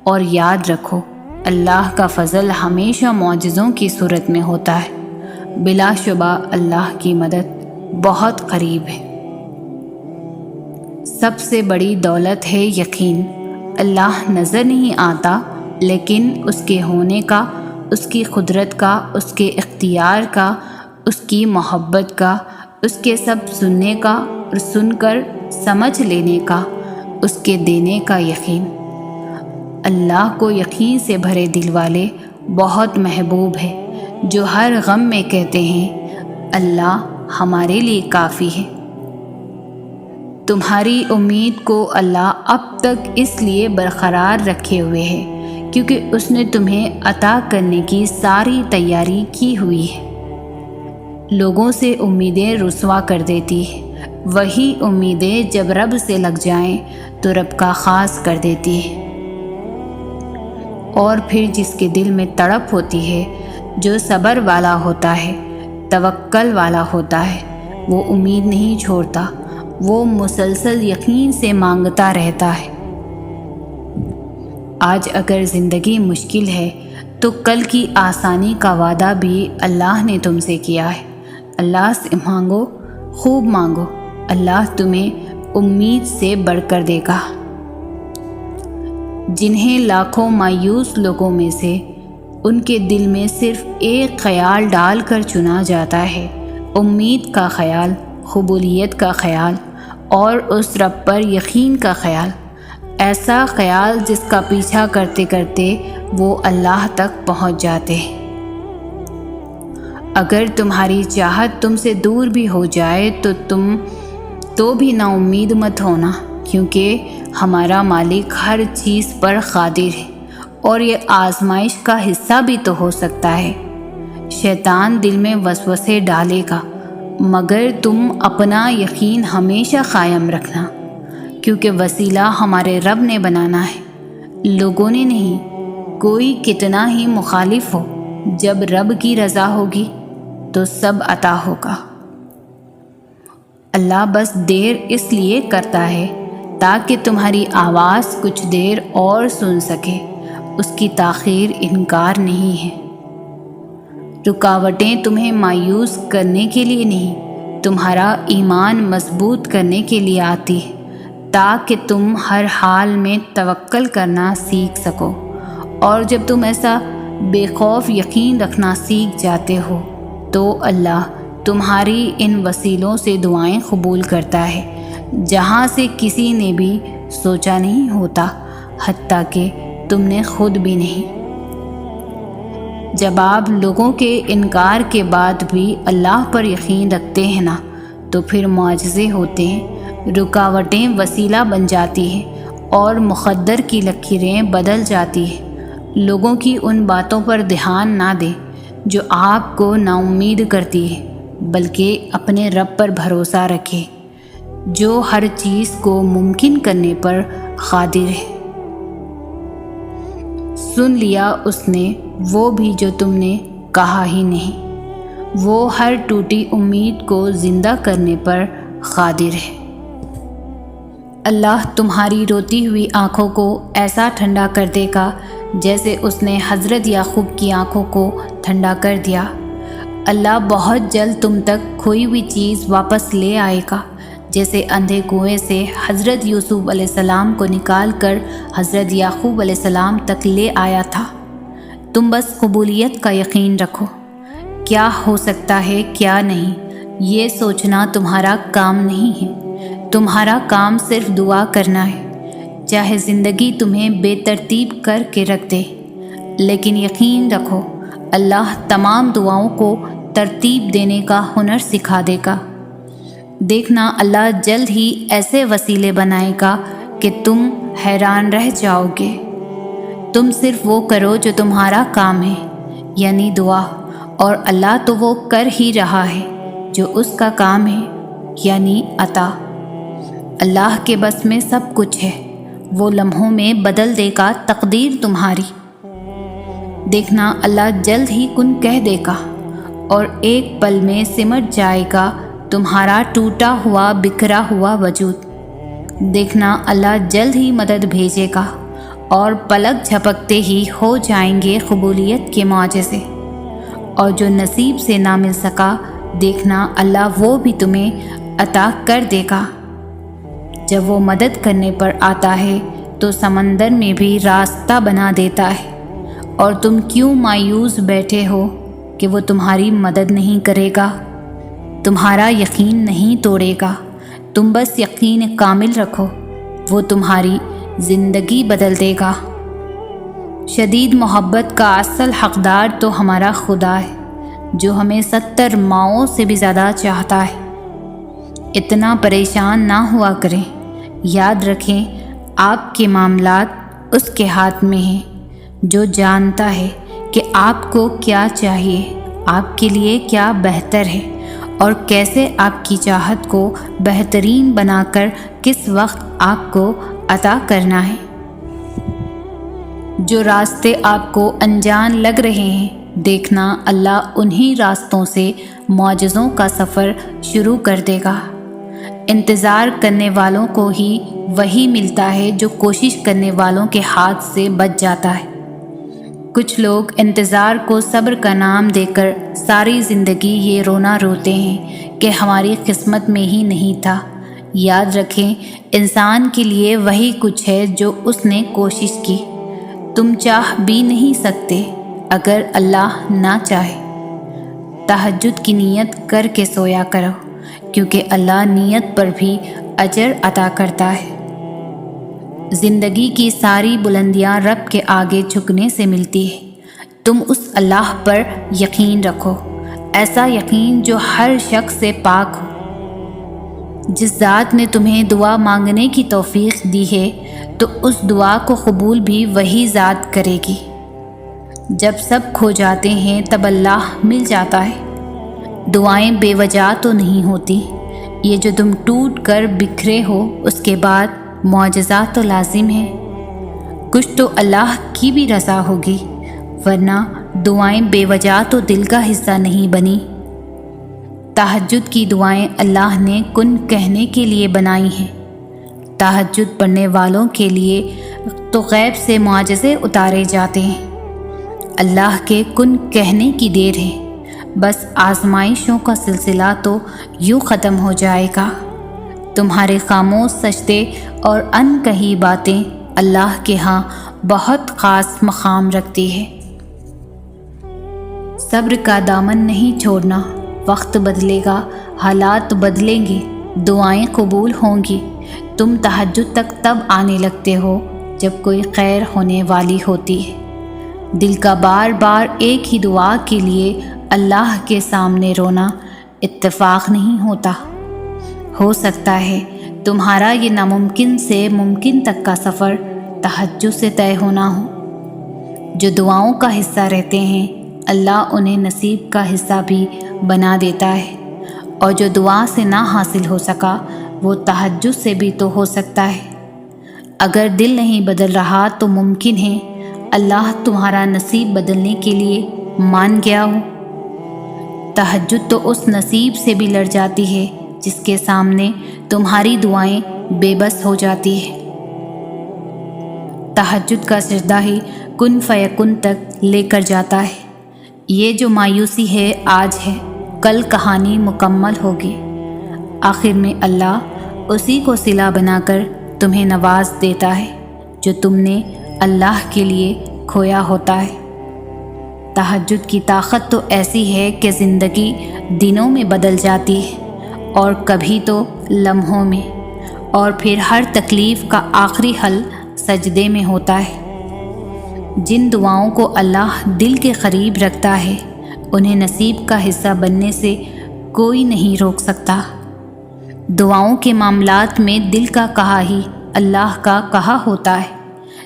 S1: اور یاد رکھو اللہ کا فضل ہمیشہ معجزوں کی صورت میں ہوتا ہے۔ بلا شبہ اللہ کی مدد بہت قریب ہے۔ سب سے بڑی دولت ہے یقین۔ اللہ نظر نہیں آتا، لیکن اس کے ہونے کا، اس کی قدرت کا، اس کے اختیار کا، اس کی محبت کا، اس کے سب سننے کا اور سن کر سمجھ لینے کا، اس کے دینے کا یقین۔ اللہ کو یقین سے بھرے دل والے بہت محبوب ہے، جو ہر غم میں کہتے ہیں اللہ ہمارے لیے کافی ہے۔ تمہاری امید کو اللہ اب تک اس لیے برقرار رکھے ہوئے ہے کیونکہ اس نے تمہیں عطا کرنے کی ساری تیاری کی ہوئی ہے۔ لوگوں سے امیدیں رسوا کر دیتی ہے، وہی امیدیں جب رب سے لگ جائیں تو رب کا خاص کر دیتی ہے۔ اور پھر جس کے دل میں تڑپ ہوتی ہے، جو صبر والا ہوتا ہے، توکل والا ہوتا ہے، وہ امید نہیں چھوڑتا، وہ مسلسل یقین سے مانگتا رہتا ہے۔ آج اگر زندگی مشکل ہے تو کل کی آسانی کا وعدہ بھی اللہ نے تم سے کیا ہے۔ اللہ سے مانگو، خوب مانگو، اللہ تمہیں امید سے بڑھ کر دے گا۔ جنہیں لاکھوں مایوس لوگوں میں سے ان کے دل میں صرف ایک خیال ڈال کر چنا جاتا ہے، امید کا خیال، قبولیت کا خیال اور اس رب پر یقین کا خیال، ایسا خیال جس کا پیچھا کرتے کرتے وہ اللہ تک پہنچ جاتے ہیں۔ اگر تمہاری چاہت تم سے دور بھی ہو جائے تو تم تو بھی نا امید مت ہونا، کیونکہ ہمارا مالک ہر چیز پر قادر ہے اور یہ آزمائش کا حصہ بھی تو ہو سکتا ہے۔ شیطان دل میں وسوسے ڈالے گا، مگر تم اپنا یقین ہمیشہ قائم رکھنا، کیونکہ وسیلہ ہمارے رب نے بنانا ہے، لوگوں نے نہیں۔ کوئی کتنا ہی مخالف ہو، جب رب کی رضا ہوگی تو سب عطا ہوگا۔ اللہ بس دیر اس لیے کرتا ہے تاکہ تمہاری آواز کچھ دیر اور سن سکے، اس کی تاخیر انکار نہیں ہے۔ رکاوٹیں تمہیں مایوس کرنے کے لیے نہیں، تمہارا ایمان مضبوط کرنے کے لیے آتی ہے، تاکہ تم ہر حال میں توکل کرنا سیکھ سکو، اور جب تم ایسا بے خوف یقین رکھنا سیکھ جاتے ہو تو اللہ تمہاری ان وسیلوں سے دعائیں قبول کرتا ہے جہاں سے کسی نے بھی سوچا نہیں ہوتا، حتیٰ کہ تم نے خود بھی نہیں۔ جب آپ لوگوں کے انکار کے بعد بھی اللہ پر یقین رکھتے ہیں نا، تو پھر معجزے ہوتے ہیں، رکاوٹیں وسیلہ بن جاتی ہیں اور مقدر کی لکیریں بدل جاتی ہیں۔ لوگوں کی ان باتوں پر دھیان نہ دیں جو آپ کو نا امید کرتی ہے، بلکہ اپنے رب پر بھروسہ رکھیں جو ہر چیز کو ممکن کرنے پر قادر ہے۔ سن لیا اس نے وہ بھی جو تم نے کہا ہی نہیں، وہ ہر ٹوٹی امید کو زندہ کرنے پر قادر ہے۔ اللہ تمہاری روتی ہوئی آنکھوں کو ایسا ٹھنڈا کر دے گا جیسے اس نے حضرت یعقوب کی آنکھوں کو ٹھنڈا کر دیا۔ اللہ بہت جلد تم تک کھوئی ہوئی چیز واپس لے آئے گا، جیسے اندھے کنویں سے حضرت یوسف علیہ السلام کو نکال کر حضرت یعقوب علیہ السلام تک لے آیا تھا۔ تم بس قبولیت کا یقین رکھو، کیا ہو سکتا ہے کیا نہیں، یہ سوچنا تمہارا کام نہیں ہے، تمہارا کام صرف دعا کرنا ہے، چاہے زندگی تمہیں بے ترتیب کر کے رکھ دے، لیکن یقین رکھو اللہ تمام دعاؤں کو ترتیب دینے کا ہنر سکھا دے گا۔ دیکھنا اللہ جلد ہی ایسے وسیلے بنائے گا کہ تم حیران رہ جاؤ گے۔ تم صرف وہ کرو جو تمہارا کام ہے، یعنی دعا، اور اللہ تو وہ کر ہی رہا ہے جو اس کا کام ہے، یعنی عطا۔ اللہ کے بس میں سب کچھ ہے، وہ لمحوں میں بدل دے گا تقدیر تمہاری۔ دیکھنا اللہ جلد ہی کن کہہ دے گا اور ایک پل میں سمٹ جائے گا تمہارا ٹوٹا ہوا بکھرا ہوا وجود۔ دیکھنا اللہ جلد ہی مدد بھیجے گا اور پلک جھپکتے ہی ہو جائیں گے قبولیت کے معجزے، اور جو نصیب سے نہ مل سکا دیکھنا اللہ وہ بھی تمہیں عطا کر دے گا۔ جب وہ مدد کرنے پر آتا ہے تو سمندر میں بھی راستہ بنا دیتا ہے، اور تم کیوں مایوس بیٹھے ہو کہ وہ تمہاری مدد نہیں کرے گا؟ تمہارا یقین نہیں توڑے گا، تم بس یقین کامل رکھو، وہ تمہاری زندگی بدل دے گا۔ شدید محبت کا اصل حقدار تو ہمارا خدا ہے، جو ہمیں 70 ماؤں سے بھی زیادہ چاہتا ہے۔ اتنا پریشان نہ ہوا کریں، یاد رکھیں آپ کے معاملات اس کے ہاتھ میں ہیں، جو جانتا ہے کہ آپ کو کیا چاہیے، آپ کے لیے کیا بہتر ہے، اور کیسے آپ کی چاہت کو بہترین بنا کر کس وقت آپ کو عطا کرنا ہے۔ جو راستے آپ کو انجان لگ رہے ہیں، دیکھنا اللہ انہی راستوں سے معجزوں کا سفر شروع کر دے گا۔ انتظار کرنے والوں کو ہی وہی ملتا ہے جو کوشش کرنے والوں کے ہاتھ سے بچ جاتا ہے۔ کچھ لوگ انتظار کو صبر کا نام دے کر ساری زندگی یہ رونا روتے ہیں کہ ہماری قسمت میں ہی نہیں تھا۔ یاد رکھیں، انسان کے لیے وہی کچھ ہے جو اس نے کوشش کی۔ تم چاہ بھی نہیں سکتے اگر اللہ نہ چاہے۔ تہجد کی نیت کر کے سویا کرو، کیونکہ اللہ نیت پر بھی اجر عطا کرتا ہے۔ زندگی کی ساری بلندیاں رب کے آگے جھکنے سے ملتی ہے۔ تم اس اللہ پر یقین رکھو، ایسا یقین جو ہر شک سے پاک ہو۔ جس ذات نے تمہیں دعا مانگنے کی توفیق دی ہے تو اس دعا کو قبول بھی وہی ذات کرے گی۔ جب سب کھو جاتے ہیں تب اللہ مل جاتا ہے۔ دعائیں بے وجہ تو نہیں ہوتی۔ یہ جو تم ٹوٹ کر بکھرے ہو اس کے بعد معجزہ تو لازم ہے۔ کچھ تو اللہ کی بھی رضا ہوگی، ورنہ دعائیں بے وجہ تو دل کا حصہ نہیں بنی۔ تہجد کی دعائیں اللہ نے کن کہنے کے لیے بنائی ہیں۔ تہجد پڑھنے والوں کے لیے تو غیب سے معجزے اتارے جاتے ہیں۔ اللہ کے کن کہنے کی دیر ہے، بس آزمائشوں کا سلسلہ تو یوں ختم ہو جائے گا۔ تمہارے خاموش سجدے اور ان کہی باتیں اللہ کے ہاں بہت خاص مقام رکھتی ہے۔ صبر کا دامن نہیں چھوڑنا۔ وقت بدلے گا، حالات بدلیں گے، دعائیں قبول ہوں گی۔ تم تہجد تک تب آنے لگتے ہو جب کوئی خیر ہونے والی ہوتی ہے۔ دل کا بار بار ایک ہی دعا کے لیے اللہ کے سامنے رونا اتفاق نہیں ہوتا۔ ہو سکتا ہے تمہارا یہ ناممکن سے ممکن تک کا سفر تہجد سے طے ہونا ہو۔ جو دعاؤں کا حصہ رہتے ہیں اللہ انہیں نصیب کا حصہ بھی بنا دیتا ہے، اور جو دعا سے نہ حاصل ہو سکا وہ تہجد سے بھی تو ہو سکتا ہے۔ اگر دل نہیں بدل رہا تو ممکن ہے اللہ تمہارا نصیب بدلنے کے لیے مان گیا ہو۔ تہجد تو اس نصیب سے بھی لڑ جاتی ہے جس کے سامنے تمہاری دعائیں بے بس ہو جاتی ہیں۔ تہجد کا سجدہ ہی کن فیکن تک لے کر جاتا ہے۔ یہ جو مایوسی ہے آج ہے، کل کہانی مکمل ہوگی۔ آخر میں اللہ اسی کو صلہ بنا کر تمہیں نواز دیتا ہے جو تم نے اللہ کے لیے کھویا ہوتا ہے۔ تہجد کی طاقت تو ایسی ہے کہ زندگی دنوں میں بدل جاتی ہے، اور کبھی تو لمحوں میں، اور پھر ہر تکلیف کا آخری حل سجدے میں ہوتا ہے۔ جن دعاؤں کو اللہ دل کے قریب رکھتا ہے انہیں نصیب کا حصہ بننے سے کوئی نہیں روک سکتا۔ دعاؤں کے معاملات میں دل کا کہا ہی اللہ کا کہا ہوتا ہے۔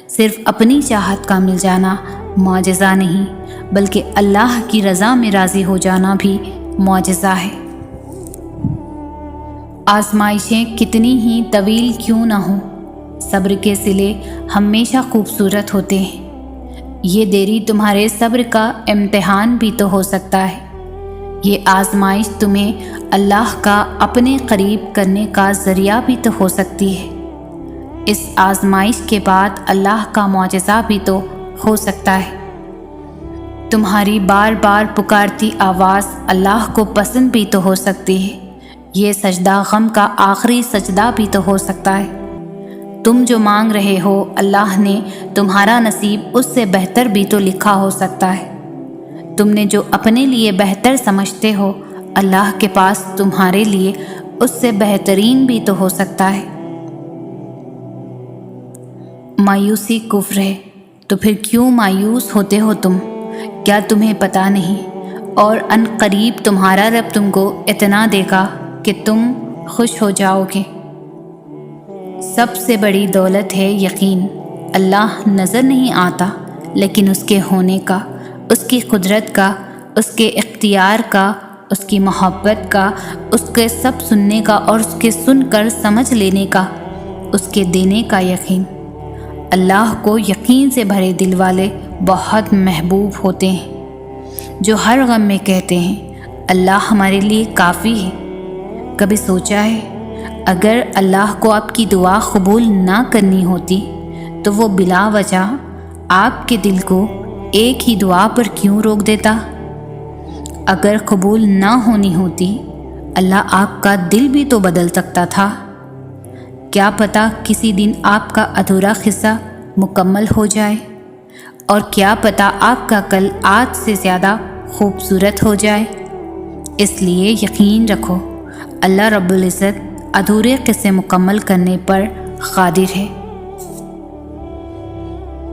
S1: صرف اپنی چاہت کا مل جانا معجزہ نہیں، بلکہ اللہ کی رضا میں راضی ہو جانا بھی معجزہ ہے۔ آزمائشیں کتنی ہی طویل کیوں نہ ہوں، صبر کے صلے ہمیشہ خوبصورت ہوتے ہیں۔ یہ دیری تمہارے صبر کا امتحان بھی تو ہو سکتا ہے۔ یہ آزمائش تمہیں اللہ کا اپنے قریب کرنے کا ذریعہ بھی تو ہو سکتی ہے۔ اس آزمائش کے بعد اللہ کا معجزہ بھی تو ہو سکتا ہے۔ تمہاری بار بار پکارتی آواز اللہ کو پسند بھی تو ہو سکتی ہے۔ یہ سجدہ غم کا آخری سجدہ بھی تو ہو سکتا ہے۔ تم جو مانگ رہے ہو اللہ نے تمہارا نصیب اس سے بہتر بھی تو لکھا ہو سکتا ہے۔ تم نے جو اپنے لیے بہتر سمجھتے ہو اللہ کے پاس تمہارے لیے اس سے بہترین بھی تو ہو سکتا ہے۔ مایوسی کفر ہے تو پھر کیوں مایوس ہوتے ہو تم؟ کیا تمہیں پتہ نہیں؟ اور ان قریب تمہارا رب تم کو اتنا دے گا کہ تم خوش ہو جاؤ گے۔ سب سے بڑی دولت ہے یقین۔ اللہ نظر نہیں آتا، لیکن اس کے ہونے کا، اس کی قدرت کا، اس کے اختیار کا، اس کی محبت کا، اس کے سب سننے کا اور اس کے سن کر سمجھ لینے کا، اس کے دینے کا یقین۔ اللہ کو یقین سے بھرے دل والے بہت محبوب ہوتے ہیں، جو ہر غم میں کہتے ہیں اللہ ہمارے لیے کافی ہے۔ کبھی سوچا ہے اگر اللہ کو آپ کی دعا قبول نہ کرنی ہوتی تو وہ بلا وجہ آپ کے دل کو ایک ہی دعا پر کیوں روک دیتا؟ اگر قبول نہ ہونی ہوتی اللہ آپ کا دل بھی تو بدل سکتا تھا۔ کیا پتہ کسی دن آپ کا ادھورا قصہ مکمل ہو جائے، اور کیا پتہ آپ کا کل آج سے زیادہ خوبصورت ہو جائے۔ اس لیے یقین رکھو اللہ رب العزت ادھورے قصے مکمل کرنے پر قادر ہے۔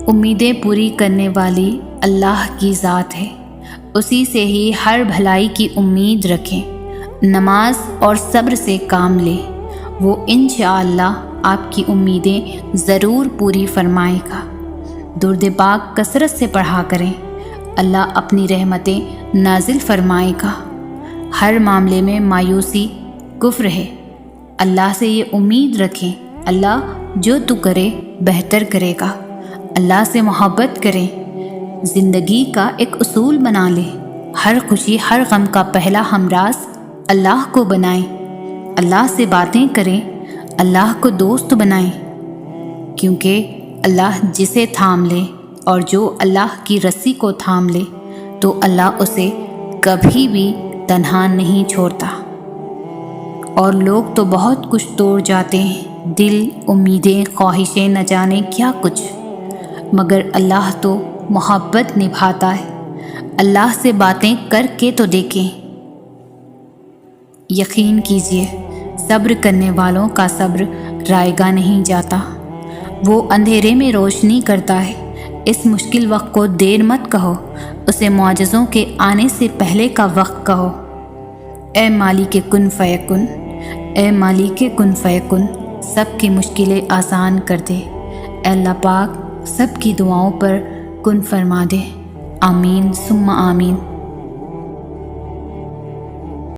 S1: امیدیں پوری کرنے والی اللہ کی ذات ہے، اسی سے ہی ہر بھلائی کی امید رکھیں، نماز اور صبر سے کام لیں، وہ انشاءاللہ آپ کی امیدیں ضرور پوری فرمائے گا۔ درود پاک کثرت سے پڑھا کریں، اللہ اپنی رحمتیں نازل فرمائے گا۔ ہر معاملے میں مایوسی کفر ہے، اللہ سے یہ امید رکھیں اللہ جو تو کرے بہتر کرے گا۔ اللہ سے محبت کریں، زندگی کا ایک اصول بنا لیں، ہر خوشی ہر غم کا پہلا ہمراز اللہ کو بنائیں، اللہ سے باتیں کریں، اللہ کو دوست بنائیں، کیونکہ اللہ جسے تھام لے اور جو اللہ کی رسی کو تھام لے تو اللہ اسے کبھی بھی تنہا نہیں چھوڑتا۔ اور لوگ تو بہت کچھ توڑ جاتے ہیں، دل، امیدیں، خواہشیں، نہ جانے کیا کچھ، مگر اللہ تو محبت نبھاتا ہے۔ اللہ سے باتیں کر کے تو دیکھیں۔ یقین کیجئے صبر کرنے والوں کا صبر رائے گا نہیں جاتا، وہ اندھیرے میں روشنی کرتا ہے۔ اس مشکل وقت کو دیر مت کہو، اسے معجزوں کے آنے سے پہلے کا وقت کہو۔ اے مالک کن فیکن، اے مالک کن فیکن، سب کی مشکلیں آسان کر دے۔ اے اللہ پاک سب کی دعاؤں پر کن فرما دے، آمین ثم آمین۔